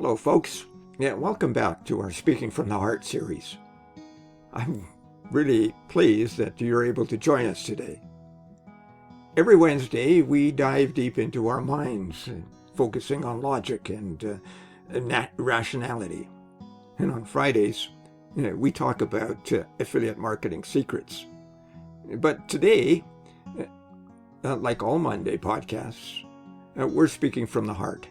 Hello, folks. Welcome back to our Speaking from the Heart series. I'm really pleased that you're able to join us today. Every Wednesday, we dive deep into our minds, focusing on logic and rationality. And on Fridays, we talk about affiliate marketing secrets. But today, like all Monday podcasts, we're speaking from the heart,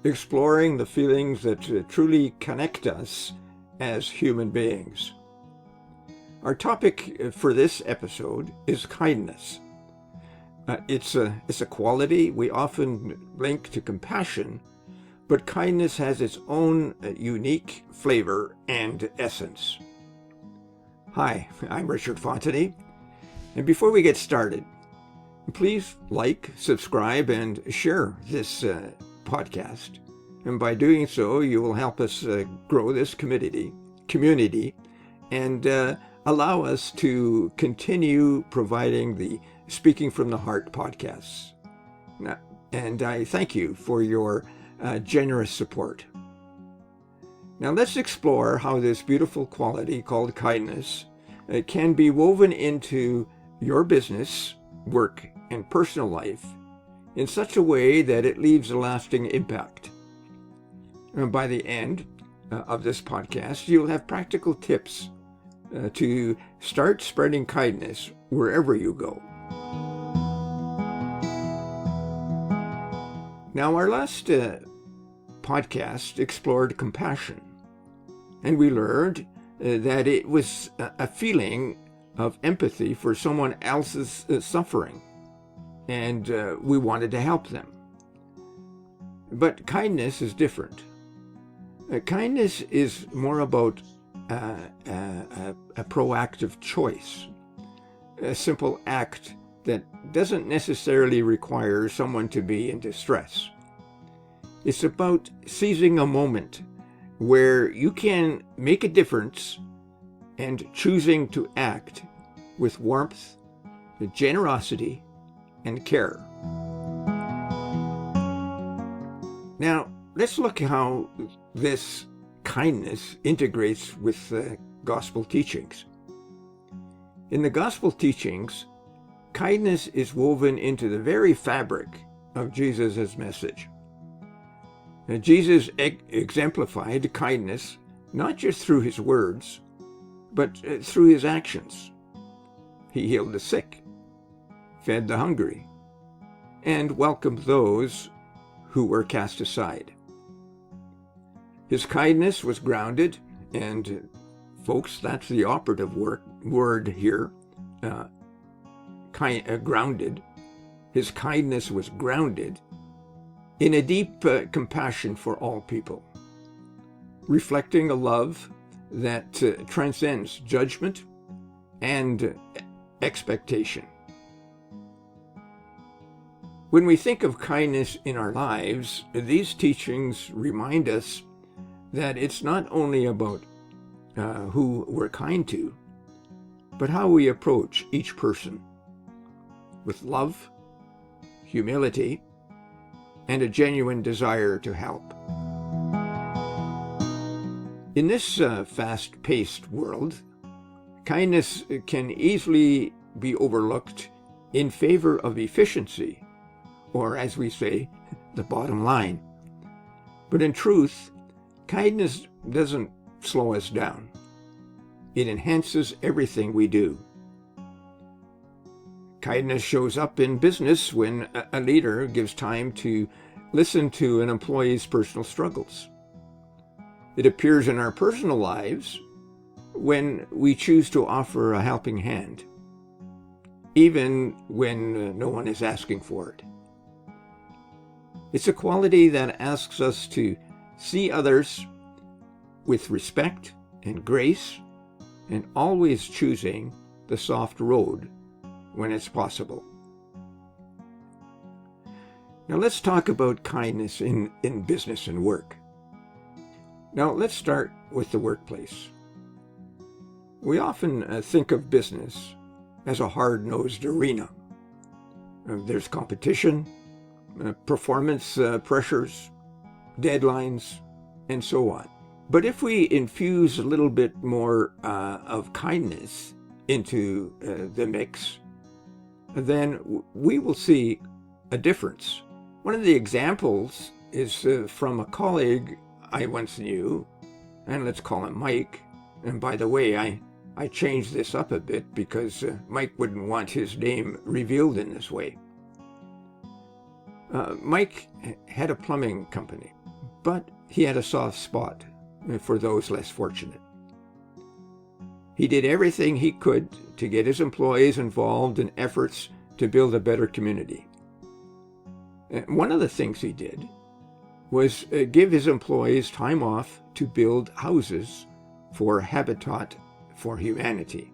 exploring the feelings that truly connect us as human beings. Our topic for this episode is kindness. It's a quality we often link to compassion, but kindness has its own unique flavor and essence. Hi, I'm Richard Fontenay, and before we get started, please like, subscribe, and share this podcast. And by doing so, you will help us grow this community and allow us to continue providing the Speaking from the Heart podcasts. And I thank you for your generous support. Now let's explore how this beautiful quality called kindness can be woven into your business, work, and personal life in such a way that it leaves a lasting impact. And by the end of this podcast, you'll have practical tips to start spreading kindness wherever you go. Now, our last podcast explored compassion, and we learned that it was a feeling of empathy for someone else's suffering, and we wanted to help them. But kindness is different. Kindness is more about a proactive choice, a simple act that doesn't necessarily require someone to be in distress. It's about seizing a moment where you can make a difference and choosing to act with warmth, generosity, and care. Now, let's look at how this kindness integrates with gospel teachings. In the gospel teachings, kindness is woven into the very fabric of Jesus' message. Jesus exemplified kindness not just through his words, but through his actions. He healed the sick, fed the hungry, and welcomed those who were cast aside. His kindness was grounded, and folks, that's the operative word here, grounded. His kindness was grounded in a deep compassion for all people, reflecting a love that transcends judgment and expectation. When we think of kindness in our lives, these teachings remind us that it's not only about who we're kind to, but how we approach each person with love, humility, and a genuine desire to help. In this fast-paced world, kindness can easily be overlooked in favor of efficiency, or as we say, the bottom line. But in truth, kindness doesn't slow us down. It enhances everything we do. Kindness shows up in business when a leader gives time to listen to an employee's personal struggles. It appears in our personal lives when we choose to offer a helping hand, even when no one is asking for it. It's a quality that asks us to see others with respect and grace, and always choosing the soft road when it's possible. Now let's talk about kindness in business and work. Now let's start with the workplace. We often think of business as a hard-nosed arena. There's competition, performance pressures, deadlines, and so on. But if we infuse a little bit more of kindness into the mix, then we will see a difference. One of the examples is from a colleague I once knew, and let's call him Mike. And by the way, I changed this up a bit because Mike wouldn't want his name revealed in this way. Mike had a plumbing company, but he had a soft spot for those less fortunate. He did everything he could to get his employees involved in efforts to build a better community. One of the things he did was give his employees time off to build houses for Habitat for Humanity.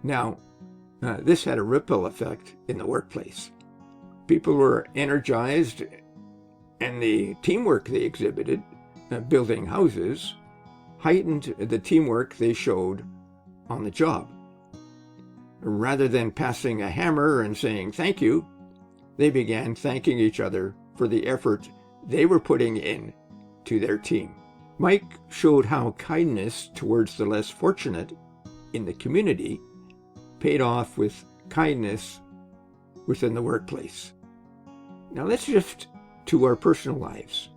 Now, this had a ripple effect in the workplace. People were energized, and the teamwork they exhibited, building houses, heightened the teamwork they showed on the job. Rather than passing a hammer and saying thank you, they began thanking each other for the effort they were putting in to their team. Mike showed how kindness towards the less fortunate in the community paid off with kindness within the workplace. Now let's shift to our personal lives.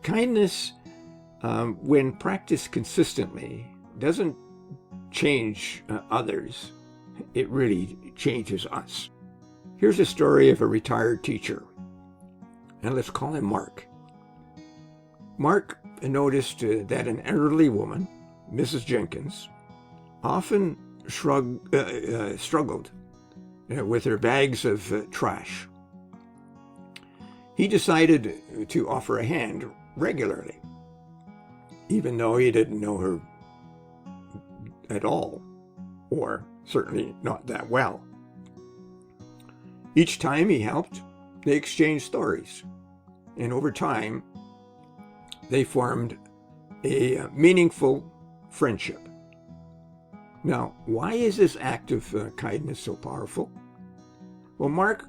Kindness, when practiced consistently, doesn't change others. It really changes us. Here's a story of a retired teacher, and let's call him Mark. Mark noticed that an elderly woman, Mrs. Jenkins, often struggled with her bags of trash. He decided to offer a hand regularly, even though he didn't know her at all, or certainly not that well. Each time he helped, they exchanged stories, and over time, they formed a meaningful friendship. Now, why is this act of kindness so powerful? Well, Mark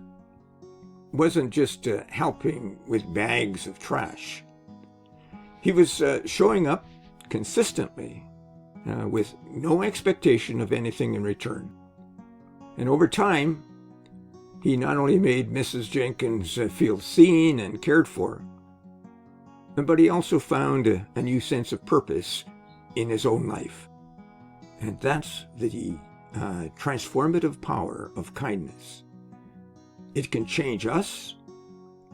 wasn't just helping with bags of trash. He was showing up consistently with no expectation of anything in return. And over time, he not only made Mrs. Jenkins feel seen and cared for, but he also found a new sense of purpose in his own life. And that's the transformative power of kindness. It can change us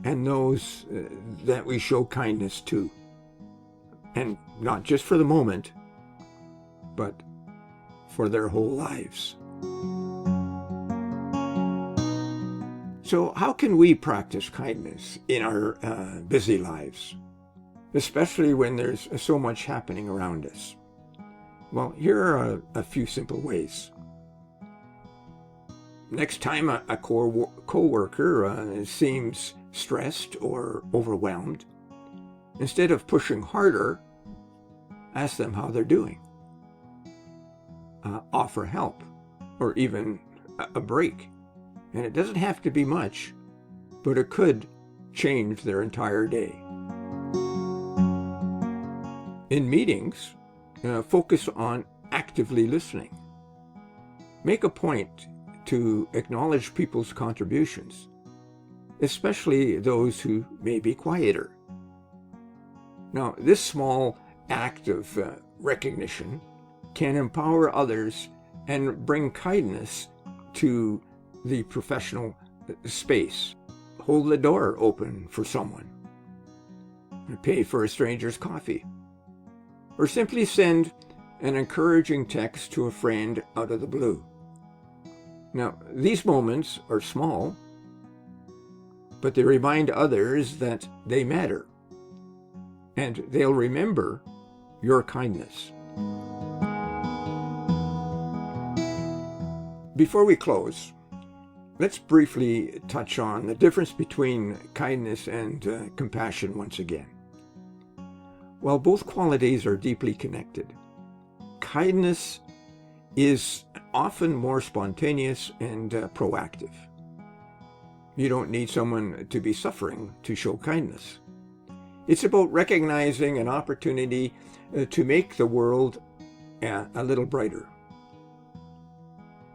and those that we show kindness to. And not just for the moment, but for their whole lives. So how can we practice kindness in our busy lives, especially when there's so much happening around us? Well, here are a few simple ways. Next time a co-worker seems stressed or overwhelmed, instead of pushing harder, ask them how they're doing. Offer help, or even a break. And it doesn't have to be much, but it could change their entire day. In meetings, focus on actively listening. Make a point to acknowledge people's contributions, especially those who may be quieter. Now, this small act of recognition can empower others and bring kindness to the professional space. Hold the door open for someone. Pay for a stranger's coffee. Or simply send an encouraging text to a friend out of the blue. Now, these moments are small, but they remind others that they matter, and they'll remember your kindness. Before we close, let's briefly touch on the difference between kindness and compassion once again. While both qualities are deeply connected, kindness is often more spontaneous and proactive. You don't need someone to be suffering to show kindness. It's about recognizing an opportunity to make the world a little brighter.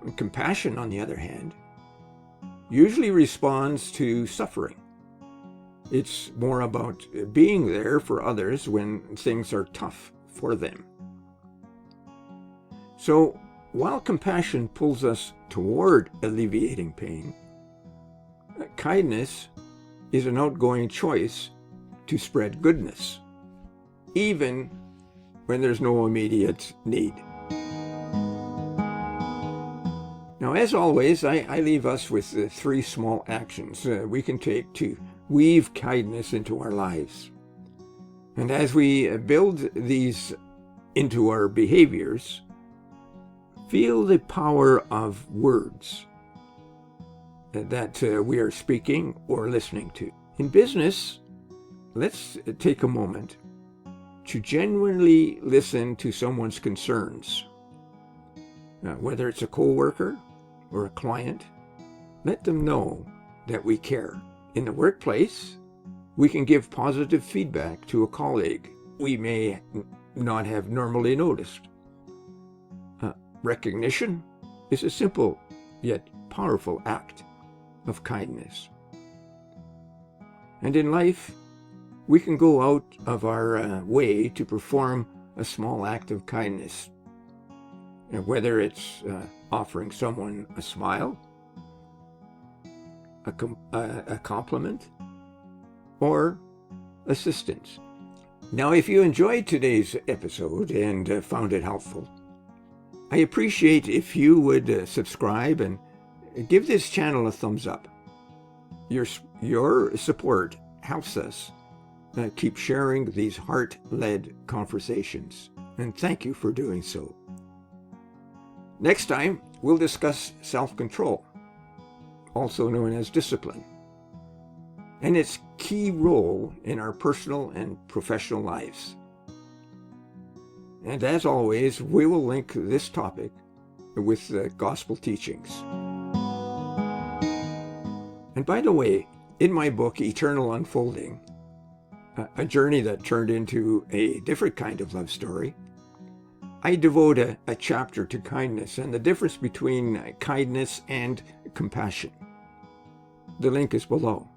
And compassion, on the other hand, usually responds to suffering. It's more about being there for others when things are tough for them. So, while compassion pulls us toward alleviating pain, kindness is an outgoing choice to spread goodness, even when there's no immediate need. Now, as always, I leave us with 3 small actions we can take to weave kindness into our lives. And as we build these into our behaviors, feel the power of words that we are speaking or listening to. In business, let's take a moment to genuinely listen to someone's concerns. Whether it's a coworker or a client, let them know that we care. In the workplace, we can give positive feedback to a colleague we may not have normally noticed. Recognition is a simple yet powerful act of kindness. And in life, we can go out of our way to perform a small act of kindness. And whether it's offering someone a smile, a compliment, or assistance. Now, if you enjoyed today's episode and found it helpful, I appreciate if you would subscribe and give this channel a thumbs up. Your support helps us keep sharing these heart-led conversations, and thank you for doing so. Next time, we'll discuss self-control, also known as discipline, and its key role in our personal and professional lives. And as always, we will link this topic with the gospel teachings. And by the way, in my book, Eternal Unfolding, a journey that turned into a different kind of love story, I devote a chapter to kindness and the difference between kindness and compassion. The link is below.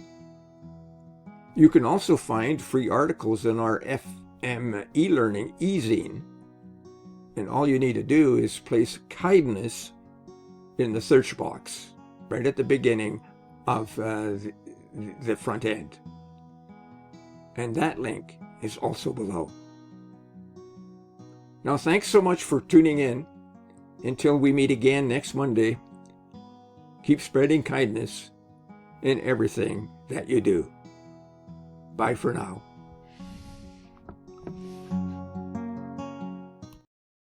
You can also find free articles in our FM e-learning e-zine. And all you need to do is place kindness in the search box right at the beginning of the front end. And that link is also below. Now, thanks so much for tuning in. Until we meet again next Monday, keep spreading kindness in everything that you do. Bye for now.